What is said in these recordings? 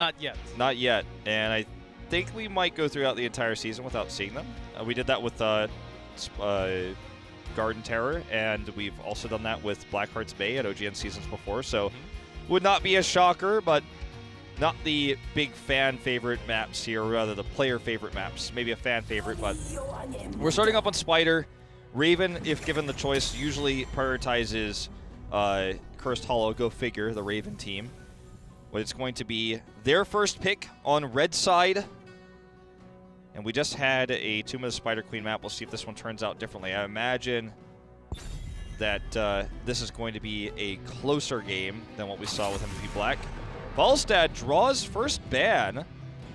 Not yet. Not yet, and I think we might go throughout the entire season without seeing them. We did that with Garden Terror, and we've also done that with Blackheart's Bay at OGN seasons before, so would not be a shocker, but not the big fan favorite maps here, or rather the player favorite maps. Maybe a fan favorite, but we're starting up on Spider. Raven, if given the choice, usually prioritizes Cursed Hollow. Go figure, the Raven team. But it's going to be their first pick on red side. And we just had a Tomb of the Spider Queen map. We'll see if this one turns out differently. I imagine that this is going to be a closer game than what we saw with MVP Black. Volstad draws first ban.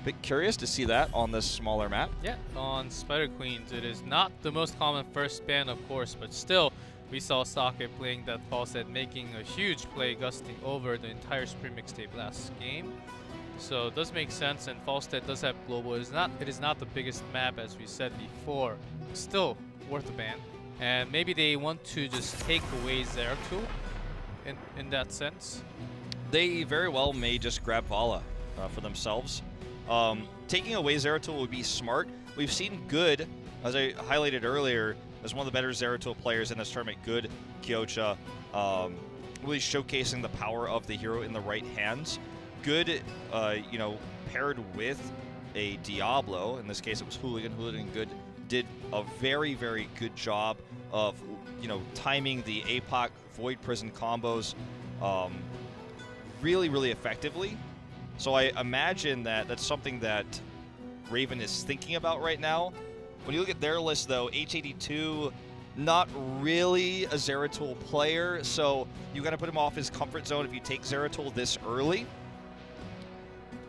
Bit curious to see that on this smaller map. Yeah, on Spider Queens, it is not the most common first ban, of course, but still, we saw Socket playing that Volstad, making a huge play, gusting over the entire Spring Mixtape last game. So it does make sense, and Volstad does have global. It is not the biggest map, as we said before. Still worth a ban. And maybe they want to just take away Zeratul in that sense. They very well may just grab Vala for themselves. Taking away Zeratul would be smart. We've seen Good, as I highlighted earlier, as one of the better Zeratul players in this tournament. Good, Kyocha, really showcasing the power of the hero in the right hands. Good, you know, paired with a Diablo, in this case it was Hooligan. Hooligan Good did a very, very good job of, you know, timing the APOC Void Prison combos really, really effectively. So I imagine that that's something that Raven is thinking about right now. When you look at their list, though, H82, not really a Zeratul player, so you got to put him off his comfort zone if you take Zeratul this early.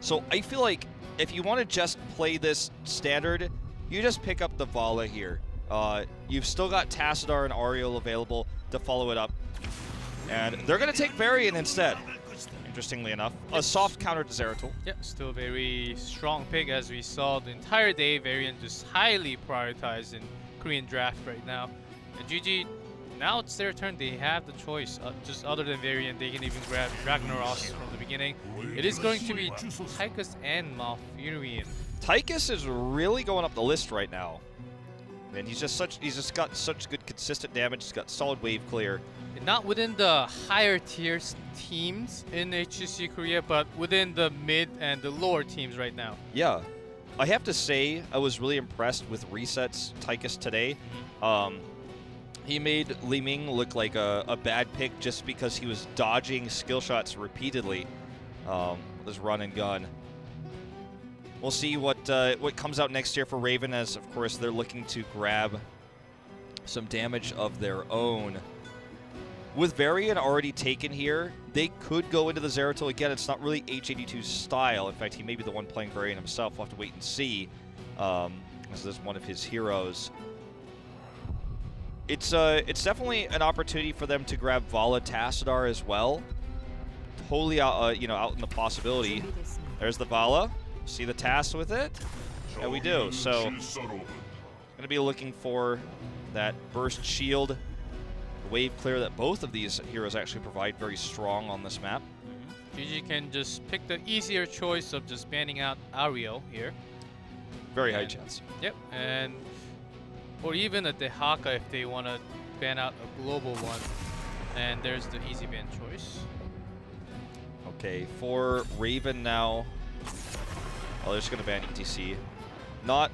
So I feel like if you want to just play this standard, you just pick up the Vala here. You've still got Tassadar and Ariel available to follow it up. And they're going to take Varian instead, interestingly enough. A soft counter to Zeratul. Yeah, still very strong pick, as we saw the entire day. Varian just highly prioritized in Korean draft right now. And GG, now it's their turn. They have the choice. Just other than Varian, they can even grab Ragnaros from the beginning. It is going to be Tychus and Malfurion. Tychus is really going up the list right now. And he's just got such good consistent damage. He's got solid wave clear. Not within the higher tier teams in HGC Korea, but within the mid and the lower teams right now. Yeah. I have to say, I was really impressed with Reset's Tychus today. He made Li Ming look like a bad pick just because he was dodging skill shots repeatedly with his run and gun. We'll see what comes out next year for Raven, as of course they're looking to grab some damage of their own. With Varian already taken here, they could go into the Zeratul again. It's not really H82's style. In fact, he may be the one playing Varian himself. We'll have to wait and see, as this is one of his heroes. It's definitely an opportunity for them to grab Vala Tassadar as well. Totally out, you know, out in the possibility. There's the Vala. See the Tass with it? Yeah, we do. So, gonna be looking for that burst shield, the wave clear that both of these heroes actually provide, very strong on this map. GG can just pick the easier choice of just banning out Ariel here. Very high chance. Yep, and or even a Dehaka if they want to ban out a global one. And there's the easy ban choice. Okay, for Raven now. Oh, they're just going to ban ETC. Not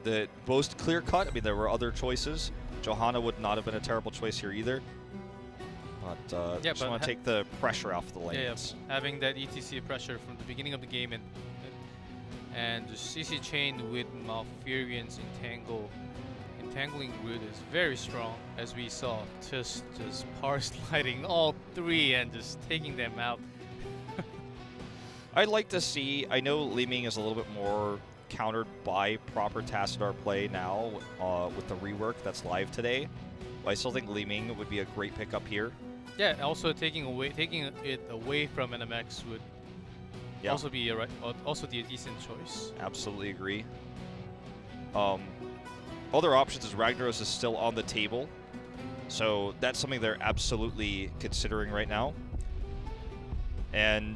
the most clear cut. I mean, there were other choices. Johanna would not have been a terrible choice here either. But yeah, just want to take the pressure off the lanes. Yeah, having that ETC pressure from the beginning of the game and the CC chain with Malfurion's entangling root is very strong, as we saw. Just power sliding all three and just taking them out. I'd like to see, I know Li Ming is a little bit more countered by proper Tassadar play now with the rework that's live today. But I still think Li Ming would be a great pickup here. Yeah, also taking it away from NMX would also be also be a decent choice. Absolutely agree. Other options is Ragnaros is still on the table, so that's something they're absolutely considering right now. And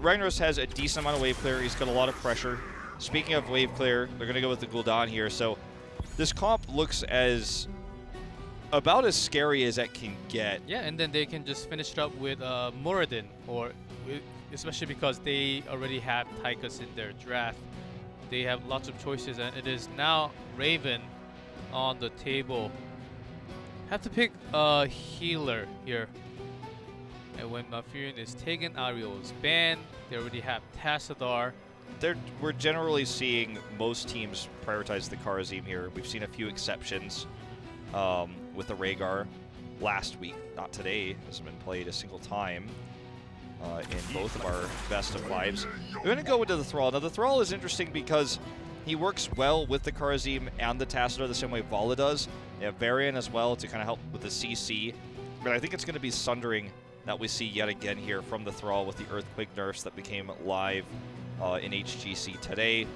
Ragnaros has a decent amount of wave clear. He's got a lot of pressure. Speaking of wave clear, they're going to go with the Gul'dan here. So this comp looks as about as scary as it can get. Yeah, and then they can just finish it up with Muradin, or especially because they already have Tychus in their draft. They have lots of choices, and it is now Raven on the table. Have to pick a healer here. And when Malfurion is taken, Ariel is banned. They already have Tassadar. We're generally seeing most teams prioritize the Kharazim here. We've seen a few exceptions with the Rhaegar last week. Not today. Hasn't been played a single time in both of our best of fives. We're going to go into the Thrall. Now, the Thrall is interesting because he works well with the Kharazim and the Tassadar the same way Vala does. They have Varian as well to kind of help with the CC. But I think it's going to be Sundering that we see yet again here from the Thrall with the Earthquake nerfs that became live in HGC today.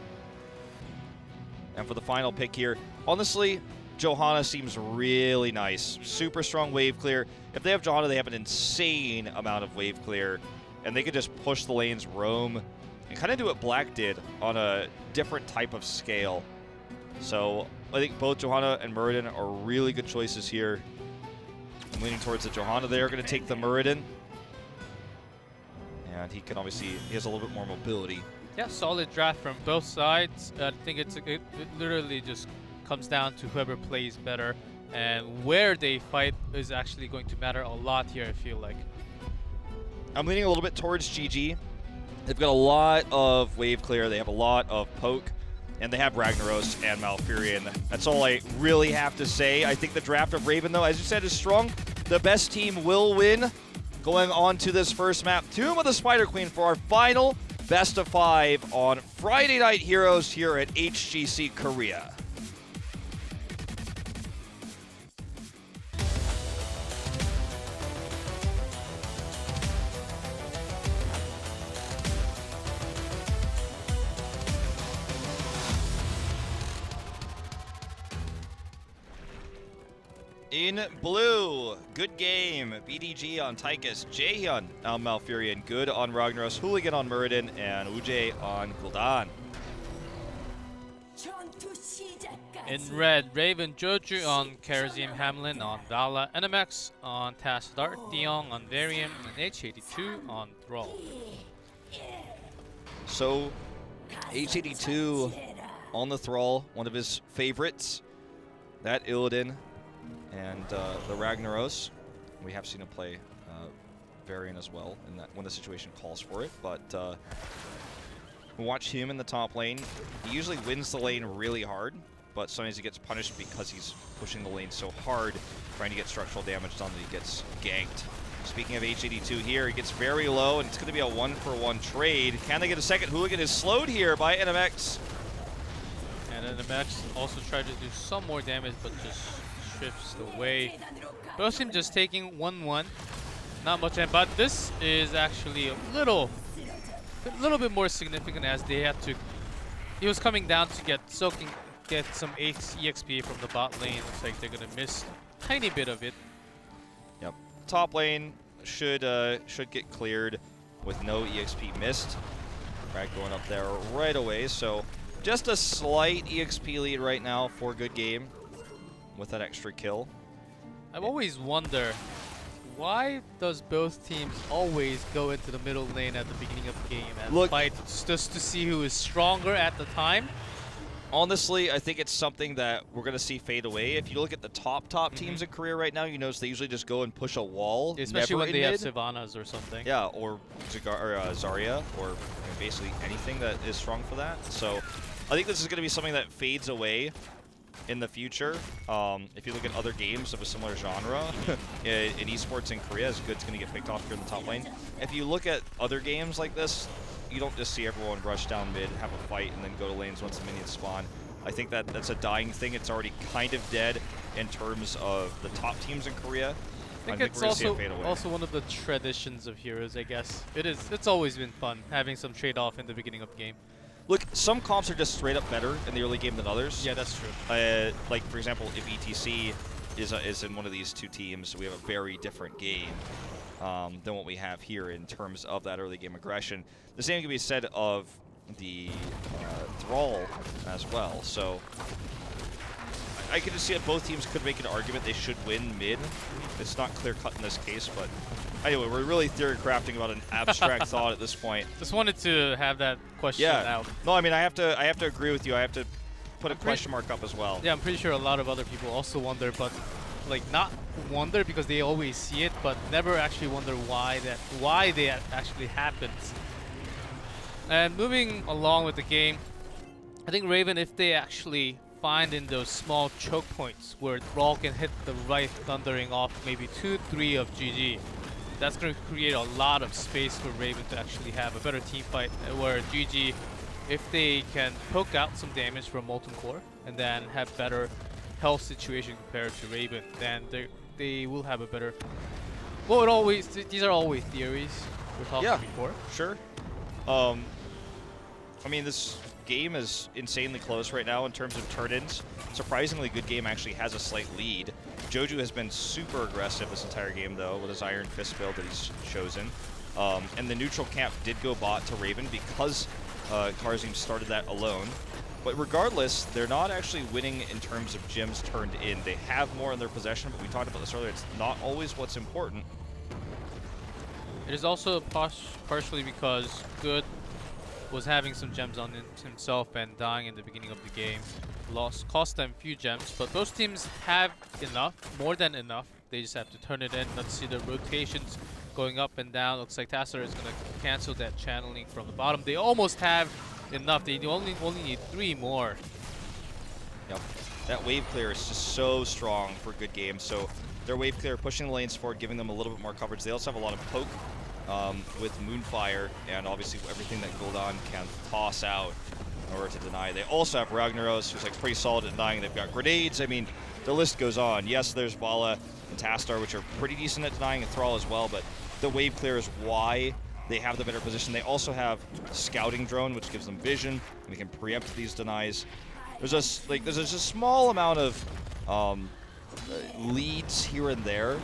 And for the final pick here, honestly, Johanna seems really nice. Super strong wave clear. If they have Johanna, they have an insane amount of wave clear, and they could just push the lanes, roam, and kind of do what Black did on a different type of scale. So I think both Johanna and Muradin are really good choices here. I'm leaning towards the Johanna. They are going to take the Muradin. And he can obviously, he has a little bit more mobility. Yeah, solid draft from both sides. I think it literally just comes down to whoever plays better, and where they fight is actually going to matter a lot here, I feel like. I'm leaning a little bit towards GG. They've got a lot of wave clear. They have a lot of poke, and they have Ragnaros and Malfurion. That's all I really have to say. I think the draft of Raven, though, as you said, is strong. The best team will win. Going on to this first map, Tomb of the Spider Queen for our final best of 5 on Friday Night Heroes here at HGC Korea. In blue, good game. BDG on Tychus, Jaehyun on Malfurion, good on Ragnaros, Hooligan on Muradin, and Ujay on Gul'dan. In red, Raven Joju on Kharazim Hamlin on Vala, NMX on Tassadar, Diong on Varian, and H82 on Thrall. So, H82 on the Thrall, one of his favorites. That Illidan and the Ragnaros. We have seen him play Varian as well in that when the situation calls for it, but we watch him in the top lane. He usually wins the lane really hard, but sometimes he gets punished because he's pushing the lane so hard, trying to get structural damage done that he gets ganked. Speaking of H82 here, he gets very low, and it's going to be a 1-for-1 trade. Can they get a second? Hooligan is slowed here by NMX. And NMX also tried to do some more damage, but just shifts away. Both teams just taking 1-1. Not much, but this is actually a little bit more significant as they had to. He was coming down to get some EXP from the bot lane. Looks like they're gonna miss a tiny bit of it. Yep. Top lane should get cleared with no EXP missed. Frag going up there right away. So just a slight EXP lead right now for good game with that extra kill. I've always wondered, why does both teams always go into the middle lane at the beginning of the game and fight just to see who is stronger at the time? Honestly, I think it's something that we're going to see fade away. If you look at the top teams in Korea right now, you notice they usually just go and push a wall. Especially when they have Sylvanas or something. Yeah, or Zarya, or basically anything that is strong for that. So I think this is going to be something that fades away in the future. If you look at other games of a similar genre in esports in Korea, it's going to get picked off here in the top lane. If you look at other games like this, you don't just see everyone rush down mid, have a fight, and then go to lanes once the minions spawn. I think that's a dying thing. It's already kind of dead in terms of the top teams in Korea. I think it's also one of the traditions of Heroes, I guess. It's always been fun having some trade-off in the beginning of the game. Look, some comps are just straight up better in the early game than others. Yeah, that's true. Like, for example, if ETC is in one of these two teams, we have a very different game. than what we have here in terms of that early game aggression. The same can be said of the Thrall as well. So I can just see that both teams could make an argument they should win mid. It's not clear cut in this case, but anyway, we're really theory crafting about an abstract thought at this point. Just wanted to have that question out. No, I mean I have to agree with you. I have to put a question mark up as well. Yeah, I'm pretty sure a lot of other people also wonder, but like not wonder because they always see it, but never actually wonder why that actually happens. And moving along with the game, I think Raven, if they actually find in those small choke points where Thrall can hit the right thundering off maybe 2-3 of GG, that's going to create a lot of space for Raven to actually have a better team fight, where GG, if they can poke out some damage from Molten Core and then have better health situation compared to Raven, then they will have a better... Well, these are always theories we're talking before. Sure. I mean, this game is insanely close right now in terms of turn-ins. Surprisingly good game actually has a slight lead. Joju has been super aggressive this entire game, though, with his Iron Fist build that he's chosen. And the neutral camp did go bot to Raven because Karzim started that alone. But regardless, they're not actually winning in terms of gems turned in. They have more in their possession, but we talked about this earlier. It's not always what's important. It is also partially because Good was having some gems on himself and dying in the beginning of the game. Cost them a few gems, but those teams have enough, more than enough. They just have to turn it in. Let's see the rotations going up and down. Looks like Tassadar is going to cancel that channeling from the bottom. They almost have enough. They only need 3 more. Yep. That wave clear is just so strong for good games. So their wave clear pushing the lanes forward, giving them a little bit more coverage. They also have a lot of poke with Moonfire and obviously everything that Gul'dan can toss out in order to deny. They also have Ragnaros, who's like pretty solid at denying. They've got grenades. I mean, the list goes on. Yes, there's Vala and Tassadar, which are pretty decent at denying, and Thrall as well, but the wave clear is why they have the better position. They also have scouting drone, which gives them vision, and they can preempt these denies. There's just a small amount of leads here and there,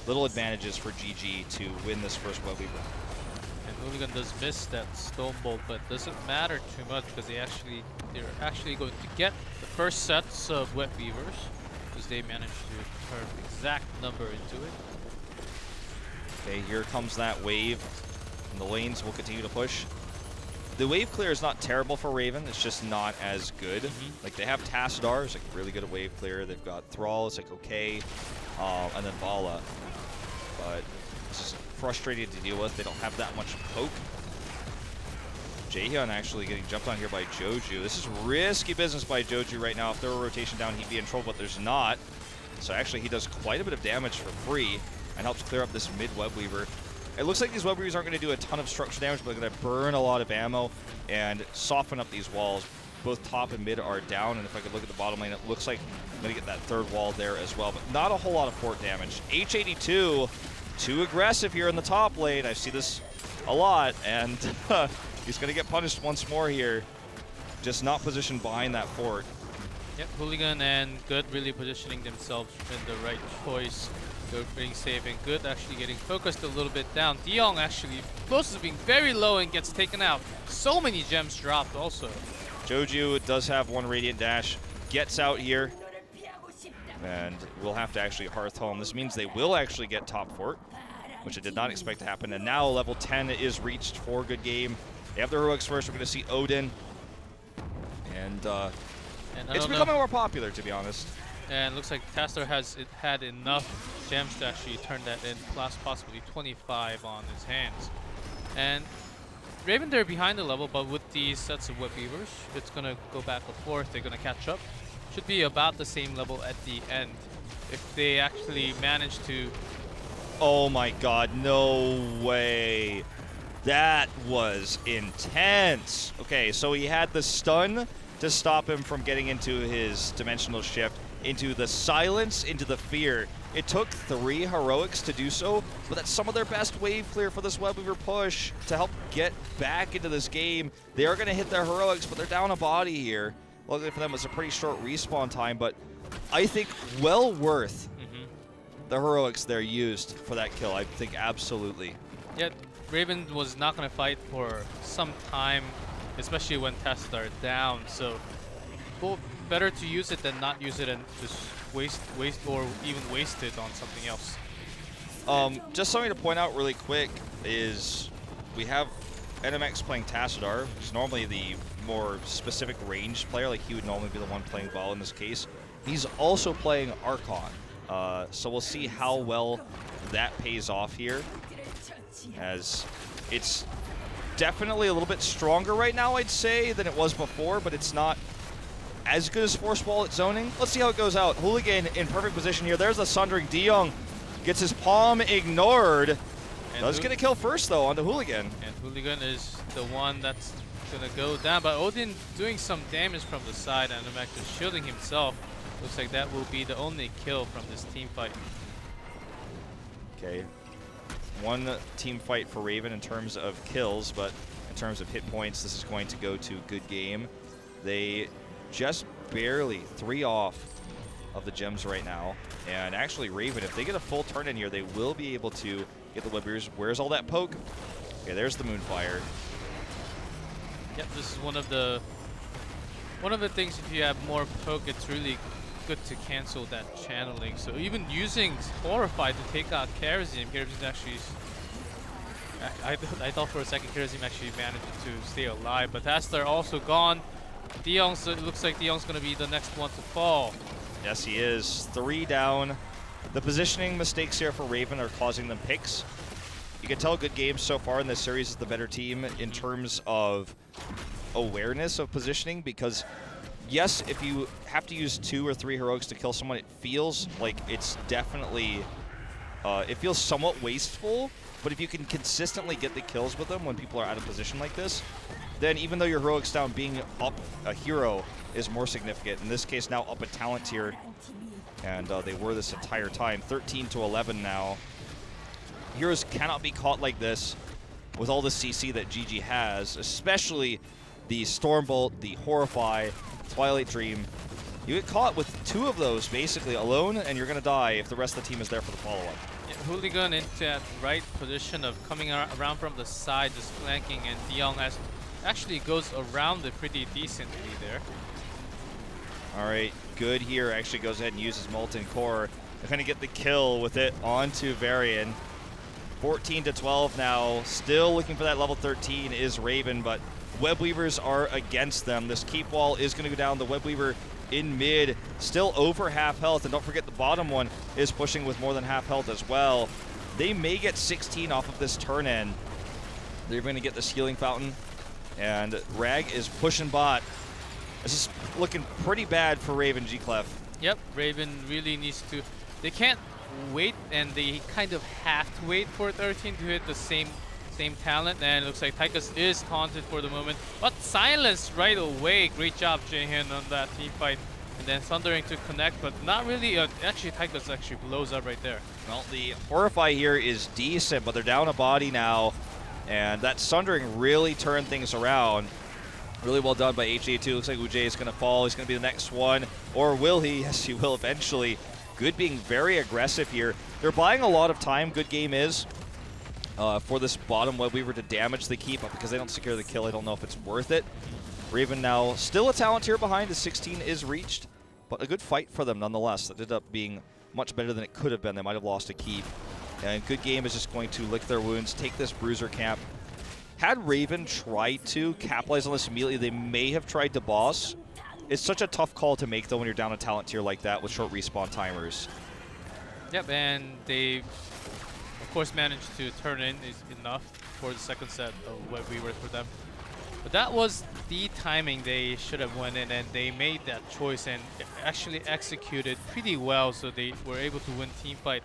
little advantages for GG to win this first web weaver. And Hooligan does miss that Stone Bolt, but doesn't matter too much because they're actually going to get the first sets of web weavers because they managed to turn the exact number into it. Okay, here comes that wave, and the lanes will continue to push. The wave clear is not terrible for Raven, it's just not as good. Like, they have Tassadar, who's like really good at wave clear. They've got Thrall, it's like okay, and then Vala. But it's just frustrating to deal with. They don't have that much poke. Jaehyun actually getting jumped on here by Joju. This is risky business by Joju right now. If there were a rotation down, he'd be in trouble, but there's not. So actually, he does quite a bit of damage for free and helps clear up this mid web weaver. It looks like these web weavers aren't going to do a ton of structure damage, but they're going to burn a lot of ammo and soften up these walls. Both top and mid are down, and if I could look at the bottom lane, it looks like I'm going to get that third wall there as well, but not a whole lot of fort damage. H82, too aggressive here in the top lane. I see this a lot, and he's going to get punished once more here. Just not positioned behind that fort. Yep, Hooligan and Good really positioning themselves in the right choice. Good being safe, and Good actually getting focused a little bit down. Diong actually close to being very low and gets taken out. So many gems dropped also. Joju does have one Radiant Dash, gets out here, and will have to actually Hearth Home. This means they will actually get top fort, which I did not expect to happen. And now level 10 is reached for Good Game. They have the heroics first. We're going to see Odin. And it's becoming more popular, to be honest. And looks like Tassadar has had enough gems to actually turn that in, plus possibly 25 on his hands. And Raven, they're behind the level, but with these sets of web weavers, it's going to go back and forth. They're going to catch up. Should be about the same level at the end if they actually manage to... Oh my god, no way. That was intense. Okay, so he had the stun to stop him from getting into his dimensional shift, into the silence, into the fear. It took 3 heroics to do so, but that's some of their best wave clear for this web weaver push to help get back into this game. They are going to hit their heroics, but they're down a body here. Luckily for them, it's a pretty short respawn time, but I think well worth the heroics there used for that kill. I think absolutely. Yeah, Raven was not going to fight for some time, especially when tests are down. So, well, better to use it than not use it and just waste or even waste it on something else. Just something to point out really quick is we have NMX playing Tassadar, who's normally the more specific ranged player, like he would normally be the one playing ball in this case. He's also playing Archon, so we'll see how well that pays off here, as it's definitely a little bit stronger right now, I'd say, than it was before, but it's not as good as Force Wall at zoning. Let's see how it goes out. Hooligan in perfect position here. There's the Sundering. De gets his palm ignored. And does get a kill first, though, on the Hooligan. And Hooligan is the one that's going to go down. But Odin doing some damage from the side, and Namek just shielding himself. Looks like that will be the only kill from this team fight. Okay. One team fight for Raven in terms of kills, but in terms of hit points, this is going to go to good game. They just barely 3 off of the gems right now. And actually, Raven, if they get a full turn in here, they will be able to get the Webweavers. Where's all that poke? Okay, there's the Moonfire. Yep, this is one of the things. If you have more poke, it's really good to cancel that channeling. So even using Horrify to take out Karazim actually, I thought for a second Karazim actually managed to stay alive, but Tassadar also gone. It looks like Deong's going to be the next one to fall. Yes, he is. 3 down. The positioning mistakes here for Raven are causing them picks. You can tell good games so far in this series is the better team in terms of awareness of positioning, because yes, if you have to use 2 or 3 heroics to kill someone, it feels like it's definitely, it feels somewhat wasteful, but if you can consistently get the kills with them when people are out of position like this, then even though your heroics down, being up a hero is more significant. In this case, now up a talent tier, and they were this entire time. 13 to 11 now. Heroes cannot be caught like this with all the CC that GG has, especially the Stormbolt, the Horrify, Twilight Dream. You get caught with 2 of those basically alone, and you're going to die if the rest of the team is there for the follow-up. Yeah, Hooligan into that right position of coming around from the side, just flanking, and Deong actually goes around it pretty decently there. All right, good here. Actually goes ahead and uses Molten Core. They're going to get the kill with it onto Varian. 14 to 12 now. Still looking for that level 13 is Raven, but Webweavers are against them. This keep wall is going to go down. The Webweaver in mid, still over half health. And don't forget the bottom one is pushing with more than half health as well. They may get 16 off of this turn in. They're going to get this healing fountain. And Rag is pushing bot. This is looking pretty bad for Raven G-Clef. Yep, Raven really needs to... They can't wait, and they kind of have to wait for 13 to hit the same talent. And it looks like Tychus is taunted for the moment, but silenced right away. Great job, Jaehyun, on that team fight. And then Thundering to connect, but not really. Actually, Tychus actually blows up right there. Well, the Horrify here is decent, but they're down a body now. And that Sundering really turned things around. Really well done by HGC. Looks like Ujay is going to fall. He's going to be the next one. Or will he? Yes, he will eventually. Good being very aggressive here. They're buying a lot of time, Good Game is, for this bottom Webweaver to damage the keep, because they don't secure the kill. I don't know if it's worth it. Raven now still a talent here behind as 16 is reached, but a good fight for them nonetheless. That ended up being much better than it could have been. They might have lost a keep. And Good Game is just going to lick their wounds, take this bruiser camp. Had Raven tried to capitalize on this immediately, they may have tried to boss. It's such a tough call to make, though, when you're down a talent tier like that with short respawn timers. Yep, and they, of course, managed to turn in is enough for the second set of Webweaver for them. But that was the timing they should have went in, and they made that choice and actually executed pretty well, so they were able to win team fight.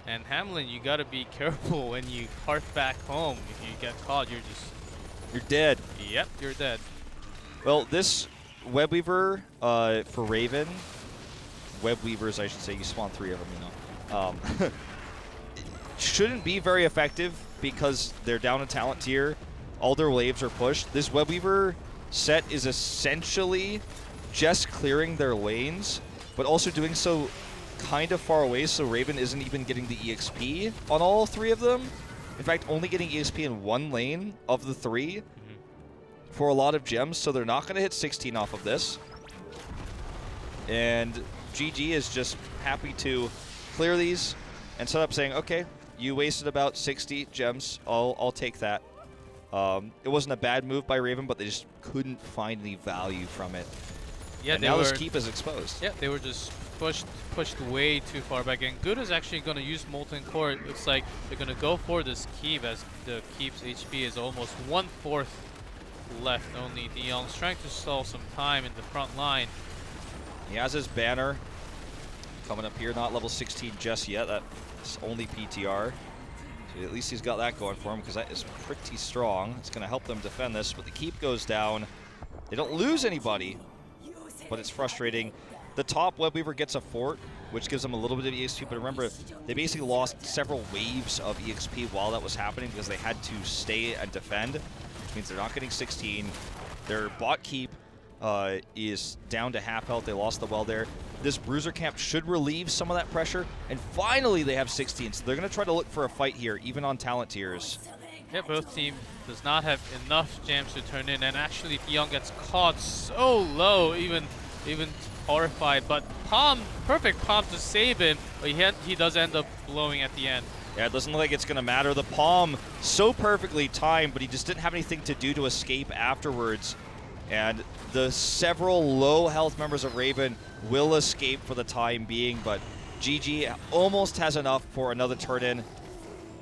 And Hamlin, you gotta be careful when you cart back home. If you get caught, you're dead. Yep, you're dead. Well, this Webweaver for Raven, Webweavers, I should say, you spawn 3 of them, you know, shouldn't be very effective because they're down a talent tier. All their waves are pushed. This Webweaver set is essentially just clearing their lanes, but also doing so kind of far away, so Raven isn't even getting the EXP on all 3 of them. In fact, only getting EXP in 1 lane of the 3 for a lot of gems, so they're not going to hit 16 off of this. And GG is just happy to clear these and set up saying, okay, you wasted about 60 gems. I'll take that. It wasn't a bad move by Raven, but they just couldn't find any value from it. Yeah, and now this keep is exposed. Yeah, they were just pushed way too far back. And Good is actually going to use Molten Core. It looks like they're going to go for this keep, as the keep's HP is almost 1/4 left only. De Jong's trying to stall some time in the front line. He has his banner coming up here, not level 16 just yet. That's only PTR. So at least he's got that going for him, because that is pretty strong. It's going to help them defend this, but the keep goes down. They don't lose anybody, but it's frustrating. The top Web Weaver gets a fort, which gives them a little bit of EXP, but remember, they basically lost several waves of EXP while that was happening because they had to stay and defend, which means they're not getting 16. Their bot keep is down to half health. They lost the well there. This Bruiser camp should relieve some of that pressure, and finally they have 16, so they're going to try to look for a fight here, even on talent tiers. Yeah, both teams does not have enough gems to turn in, and actually De Jong gets caught so low, even horrified. But Palm, perfect Palm to save him, but he does end up blowing at the end. Yeah, it doesn't look like it's going to matter. The Palm so perfectly timed, but he just didn't have anything to do to escape afterwards. And the several low health members of Raven will escape for the time being, but GG almost has enough for another turn-in.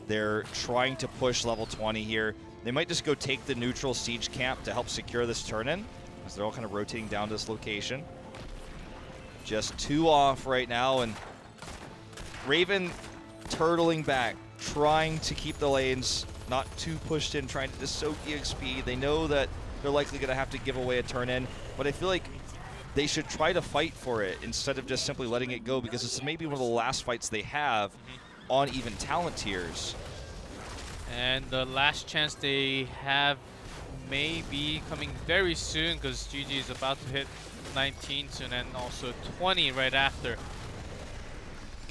They're trying to push level 20 here. They might just go take the neutral siege camp to help secure this turn-in, as they're all kind of rotating down to this location. Just 2 off right now, and Raven turtling back, trying to keep the lanes not too pushed in, trying to just soak EXP. They know that they're likely going to have to give away a turn-in, but I feel like they should try to fight for it instead of just simply letting it go, because it's maybe one of the last fights they have on even talent tiers. And the last chance they have may be coming very soon, because GG is about to hit 19 soon, and also 20 right after.